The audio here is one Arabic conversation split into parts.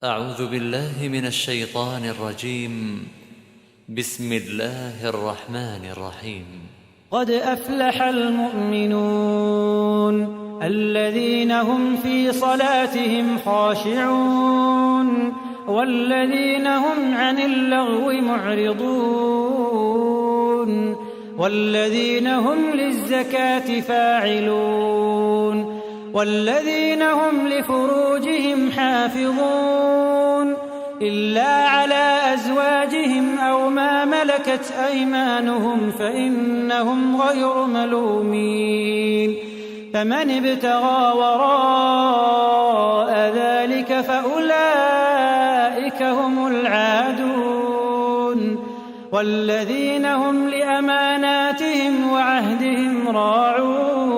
أعوذ بالله من الشيطان الرجيم. بسم الله الرحمن الرحيم. قد أفلح المؤمنون الذين هم في صلاتهم خاشعون والذين هم عن اللغو معرضون والذين هم للزكاة فاعلون والذين هم لفروجهم حافظون إلا على أزواجهم أو ما ملكت أيمانهم فإنهم غير ملومين فمن ابتغى وراء ذلك فأولئك هم العادون والذين هم لأماناتهم وعهدهم راعون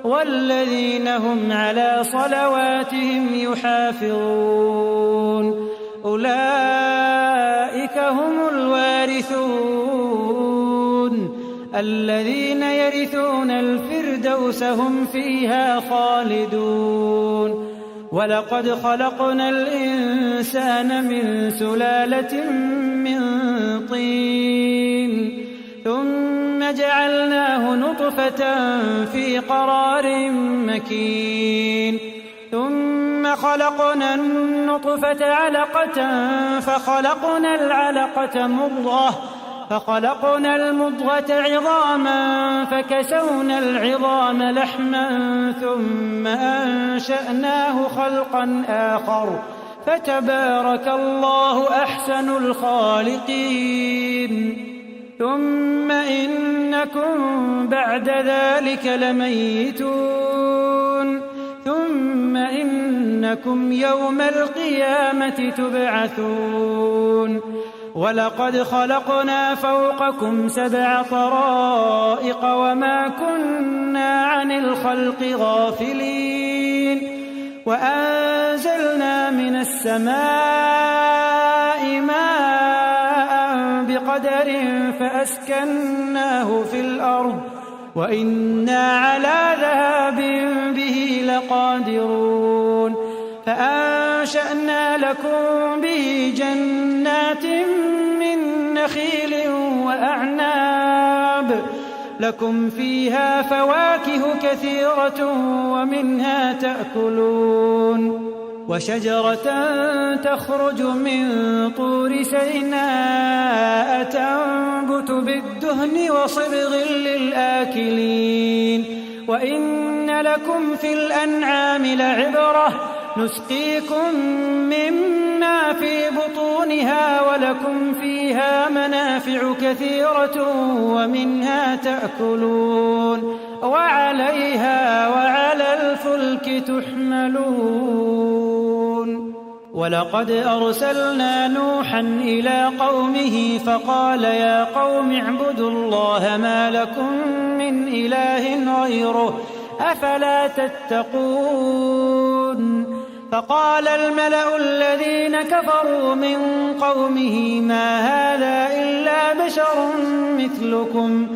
والذين هم على صلواتهم يحافظون أولئك هم الوارثون الذين يرثون الفردوس هم فيها خالدون ولقد خلقنا الإنسان من سلالة من طين ثم جعلناه نطفة في قرار مكين ثم خلقنا النطفة علقة فخلقنا العلقة مضغة فخلقنا المضغة عظاما فكسونا العظام لحما ثم أنشأناه خلقا آخر فتبارك الله أحسن الخالقين ثم إنكم بعد ذلك لميتون ثم إنكم يوم القيامة تبعثون ولقد خلقنا فوقكم 7 طرائق وما كنا عن الخلق غافلين وأنزلنا من السماء ماء بقدر فأسكناه في الأرض وإنا على ذهاب به لقادرون فأنشأنا لكم به جنات من نخيل وأعناب لكم فيها فواكه كثيرة ومنها تأكلون وشجرة تخرج من طور سيناء تنبت بالدهن وصبغ للآكلين وإن لكم في الأنعام لعبرة نسقيكم مما في بطونها ولكم فيها منافع كثيرة ومنها تأكلون وعليها وعلى الفلك تحملون ولقد أرسلنا نوحا إلى قومه فقال يا قوم اعبدوا الله ما لكم من إله غيره أفلا تتقون فقال الملأ الذين كفروا من قومه ما هذا إلا بشر مثلكم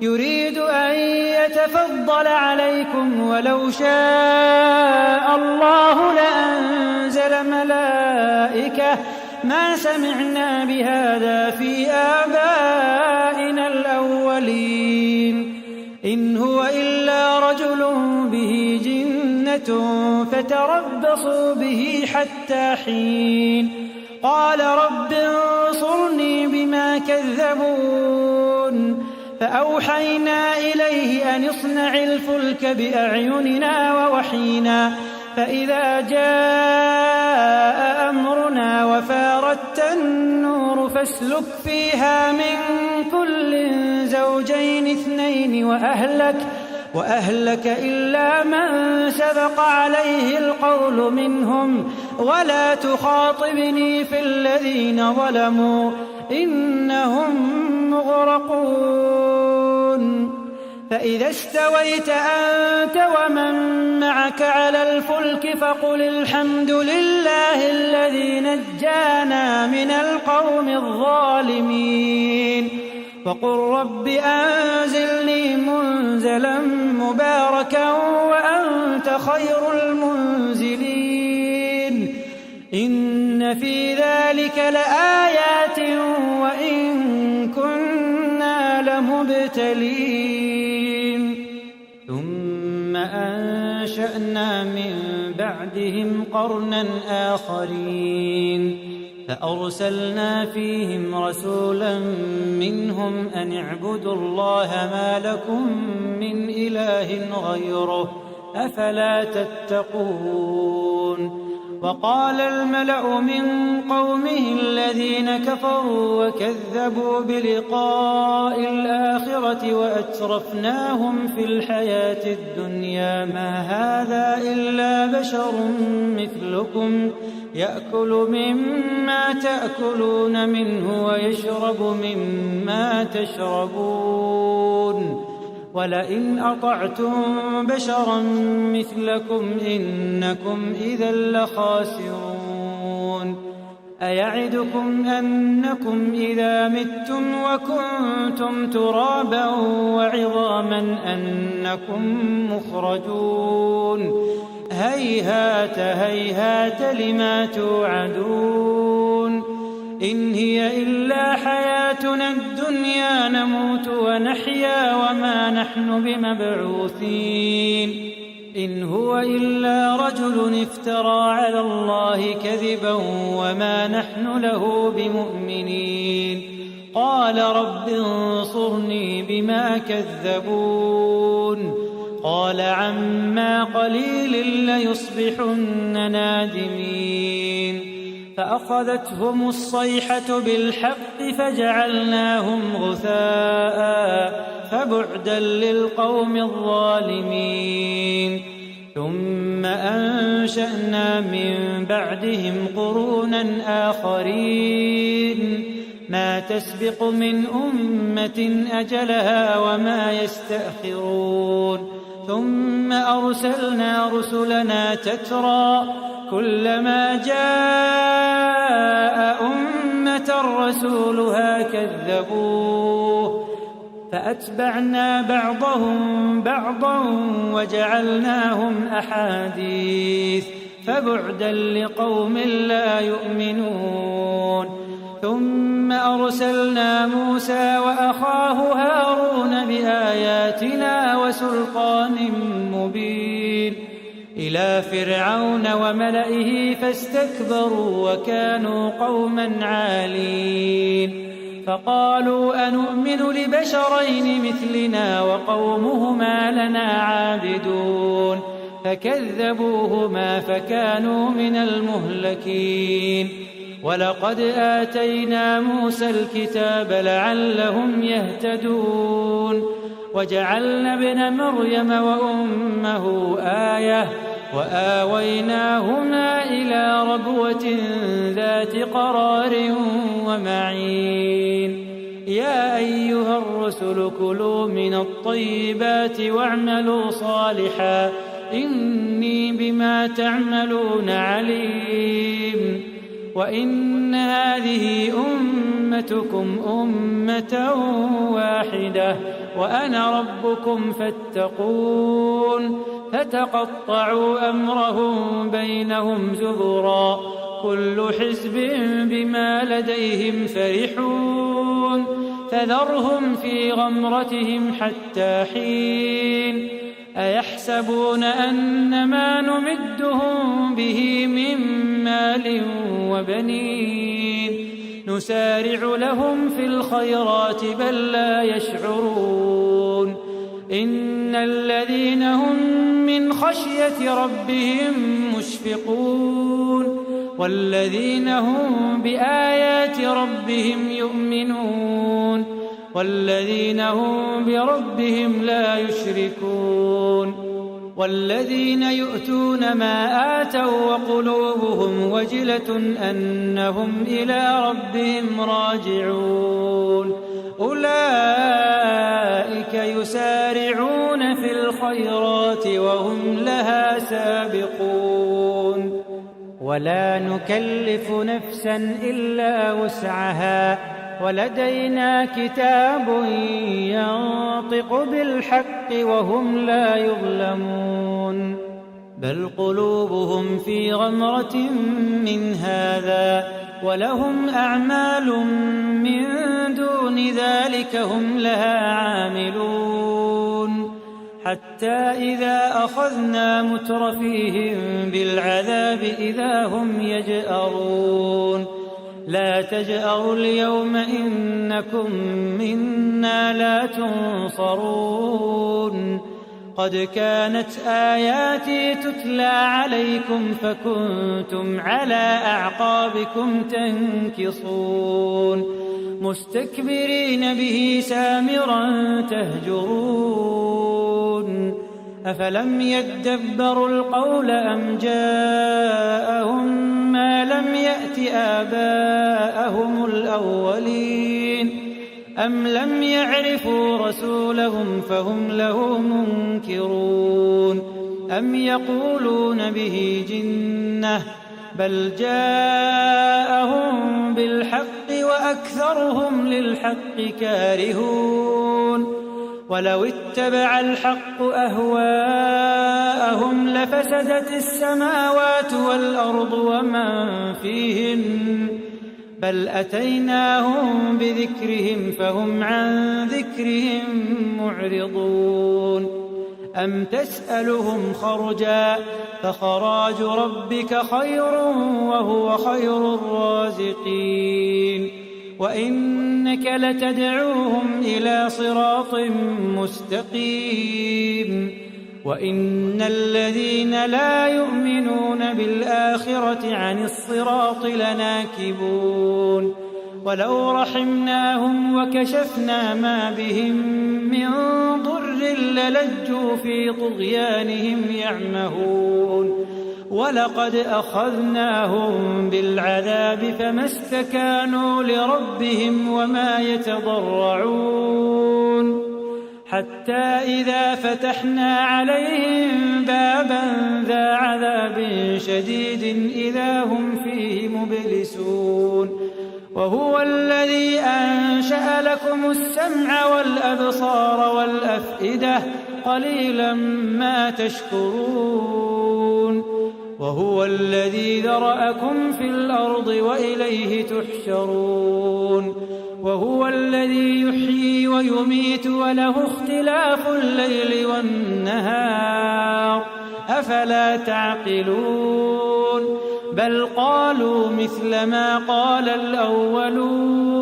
يريد أن يتفضل عليكم ولو شاء الله لأنزل ملائكة ما سمعنا بهذا في آبائنا الأولين إن هو إلا رجل به جنة فتربصوا به حتى حين قال رب انصرني بما كذبون فأوحينا إليه أن اصنع الفلك بأعيننا ووحينا فإذا جاء أمرنا وفاردت النور فاسلك فيها من كل زوجين 2 وأهلك إلا من سبق عليه القول منهم ولا تخاطبني في الذين ظلموا إنهم مغرقون فإذا استويت أنت ومن معك على الفلك فقل الحمد لله الذي نجانا من القوم الظالمين وقل رب أنزلني منزلا مباركا وأنت خير المنزلين إن في ذلك لآيات وإن كنا لمبتلين ثم أنشأنا من بعدهم قرنا آخرين فأرسلنا فيهم رسولا منهم أن اعبدوا الله ما لكم من إله غيره أفلا تتقون وقال الملأ من قومه الذين كفروا وكذبوا بلقاء الآخرة وأترفناهم في الحياة الدنيا ما هذا إلا بشر مثلكم يأكل مما تأكلون منه ويشرب مما تشربون ولئن أطعتم بشرا مثلكم إنكم إذا لخاسرون أيعدكم أنكم إذا متم وكنتم ترابا وعظاما أنكم مخرجون هيهات هيهات لما توعدون إن هي إلا حياتنا الدنيا نموت ونحيا وما نحن بمبعوثين إن هو إلا رجل افترى على الله كذبا وما نحن له بمؤمنين قال رب انصرني بما كذبون قال عما قليل ليصبحن نادمين فأخذتهم الصيحة بالحق فجعلناهم غثاء فبعدا للقوم الظالمين ثم أنشأنا من بعدهم قرونا آخرين ما تسبق من أمة أجلها وما يستأخرون ثم أرسلنا رسلنا تترى كلما جاء أمة رسولها كذبوه فأتبعنا بعضهم بعضا وجعلناهم أحاديث فبعدا لقوم لا يؤمنون ثم أرسلنا موسى وأخاه هارون بآياتنا وسلطان مبين إلى فرعون وملئه فاستكبروا وكانوا قوما عالين فقالوا أنؤمن لبشرين مثلنا وقومهما لنا عابدون فكذبوهما فكانوا من المهلكين ولقد آتينا موسى الكتاب لعلهم يهتدون وجعلنا ابن مريم وأمه آية وآويناهما إلى ربوة ذات قرار ومعين يا أيها الرسل كلوا من الطيبات واعملوا صالحا إني بما تعملون عليم وإن هذه أمتكم أمة واحدة وأنا ربكم فاتقون فتقطعوا أمرهم بينهم زبرا كل حزب بما لديهم فرحون فذرهم في غمرتهم حتى حين أيحسبون أن ما نمدهم به من مال وبنين نسارع لهم في الخيرات بل لا يشعرون إن الذين هم من خشية ربهم مشفقون والذين هم بآيات ربهم يؤمنون والذين هم بربهم لا يشركون والذين يؤتون ما آتوا وقلوبهم وجلة أنهم إلى ربهم راجعون أولئك يسارعون في الخيرات وهم لها سابقون ولا نكلف نفسا إلا وسعها ولدينا كتاب ينطق بالحق وهم لا يظلمون بل قلوبهم في غمرة من هذا ولهم أعمال من دون ذلك هم لها عاملون حتى إذا أخذنا مترفيهم بالعذاب إذا هم يجأرون لا تجأروا اليوم إنكم منا لا تنصرون قد كانت آياتي تتلى عليكم فكنتم على أعقابكم تنكصون مستكبرين به سامرا تهجرون أفلم يدبروا القول أم جاءهم ما لم يأت آباءهم الأولين أم لم يعرفوا رسولهم فهم له منكرون أم يقولون به جنة بل جاءهم بالحق وأكثرهم للحق كارهون ولو اتبع الحق أهواءهم لفسدت السماوات والأرض ومن فيهن بل أتيناهم بذكرهم فهم عن ذكرهم معرضون أم تسألهم خرجا فخراج ربك خير وهو خير الرازقين وإنك لتدعوهم إلى صراط مستقيم وإن الذين لا يؤمنون بالآخرة عن الصراط لناكبون ولو رحمناهم وكشفنا ما بهم من ضر للجوا في طغيانهم يعمهون ولقد أخذناهم بالعذاب فما استكانوا لربهم وما يتضرعون حتى إذا فتحنا عليهم بابا ذا عذاب شديد إذا هم فيه مبلسون وهو الذي أنشأ لكم السمع والأبصار والأفئدة قليلا ما تشكرون وهو الذي ذرأكم في الأرض وإليه تحشرون وهو الذي يحيي ويميت وله اختلاف الليل والنهار أفلا تعقلون بل قالوا مثل ما قال الأولون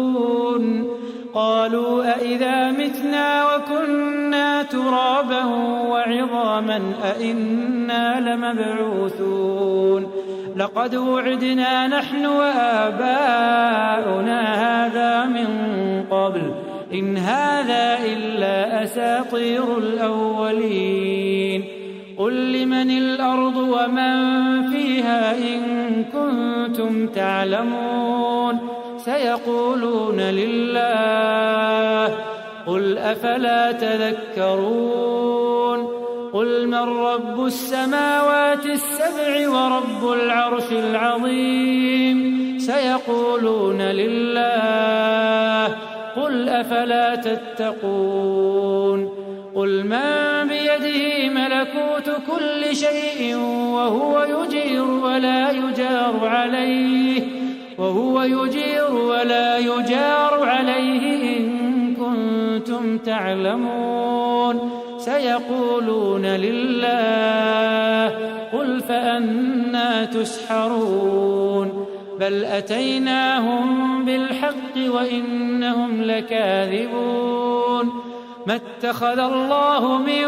قالوا أئذا متنا وكنا ترابا وعظاما أئنا لمبعوثون لقد وعدنا نحن وآباؤنا هذا من قبل إن هذا إلا أساطير الأولين قل لمن الأرض ومن فيها إن كنتم تعلمون سيقولون لله قل أفلا تذكرون قل من رب السماوات السبع ورب العرش العظيم سيقولون لله قل أفلا تتقون قل من بيده ملكوت كل شيء وهو يجير ولا يجار عليه إن كنتم تعلمون سيقولون لله قل فأنى تسحرون بل أتيناهم بالحق وإنهم لكاذبون ما اتخذ الله من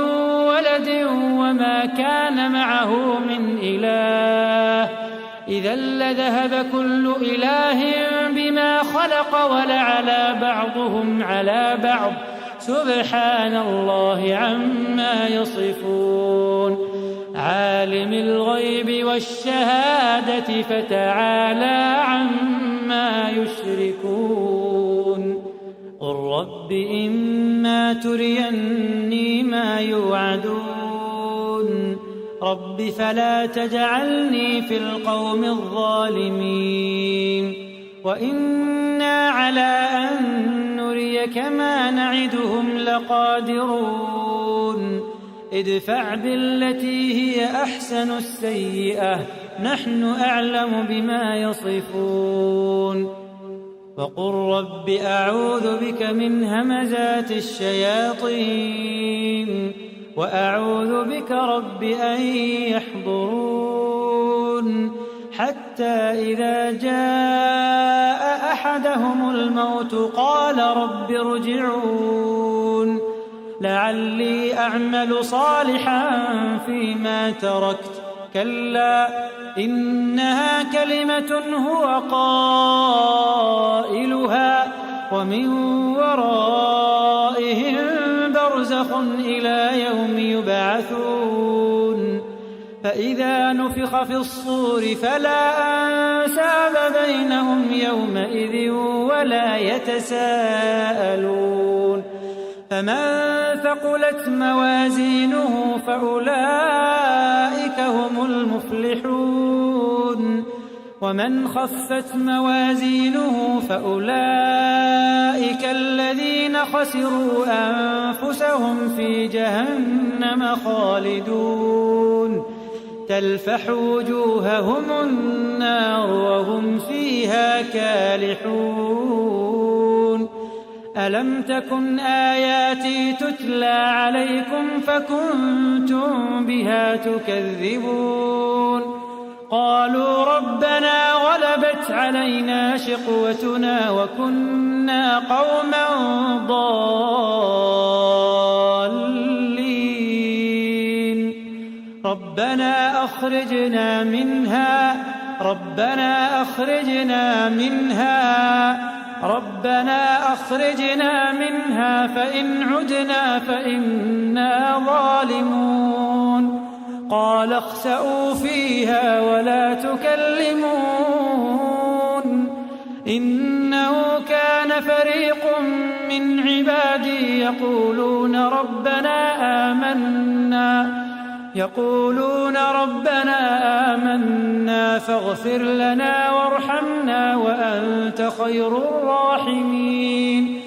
ولد وما كان معه من إله إذا لذهب كل إله بما خلق ولعلى بعضهم على بعض سبحان الله عما يصفون عالم الغيب والشهادة فتعالى عما يشركون قل رب إما تريني ما يوعدون رب فلا تجعلني في القوم الظالمين وإنا على أن نريك ما نعدهم لقادرون ادفع بالتي هي أحسن السيئة نحن أعلم بما يصفون وقل رب أعوذ بك من همزات الشياطين وأعوذ بك رب أن يحضرون حتى إذا جاء أحدهم الموت قال رب ارجعون لعلي أعمل صالحا فيما تركت كلا إنها كلمة هو قائلها ومن ورائهم برزخ إلى يوم يبعثون فإذا نفخ في الصور فلا أنساب بينهم يومئذ ولا يتساءلون فمن ثقلت موازينه فأولئك هم المفلحون ومن خفت موازينه فأولئك الذين خسروا أنفسهم في جهنم خالدون تلفح وجوههم النار وهم فيها كالحون ألم تكن آياتي تتلى عليكم فكنتم بها تكذبون قالوا ربنا غلبت علينا شقوتنا وكنا قوما ضالين ربنا أخرجنا منها فإن عدنا فإنا ظالمون قال اخسئوا فيها ولا تكلمون إنه كان فريق من عبادي يقولون ربنا آمنا فاغفر لنا وارحمنا وأنت خير الراحمين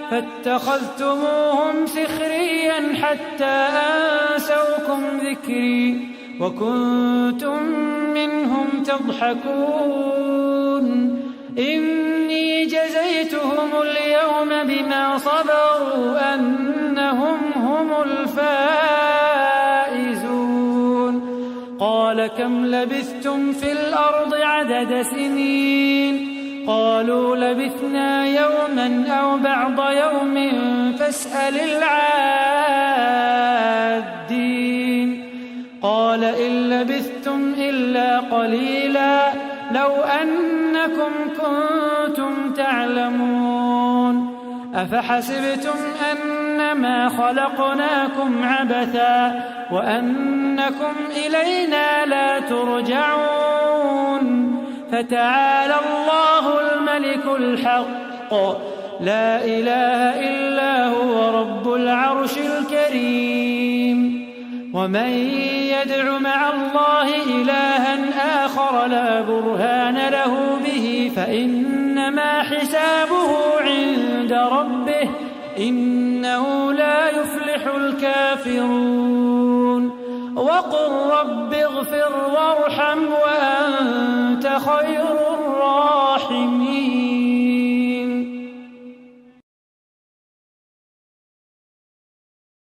فاتخذتموهم سخريا حتى أنسوكم ذكري وكنتم منهم تضحكون إني جزيتهم اليوم بما صبروا أنهم هم الفائزون قال كم لبثتم في الأرض عدد سنين قالوا لبثنا يوما أو بعض يوم فاسأل العادين قال إن لبثتم إلا قليلا لو أنكم كنتم تعلمون أفحسبتم أنما خلقناكم عبثا وأنكم إلينا لا ترجعون فتعالى الله الملك الحق لا إله إلا هو رب العرش الكريم ومن يدع مع الله إلها آخر لا برهان له به فإنما حسابه عند ربه إنه لا يفلح الكافرون وقل رب اغفر وارحم وأنت خير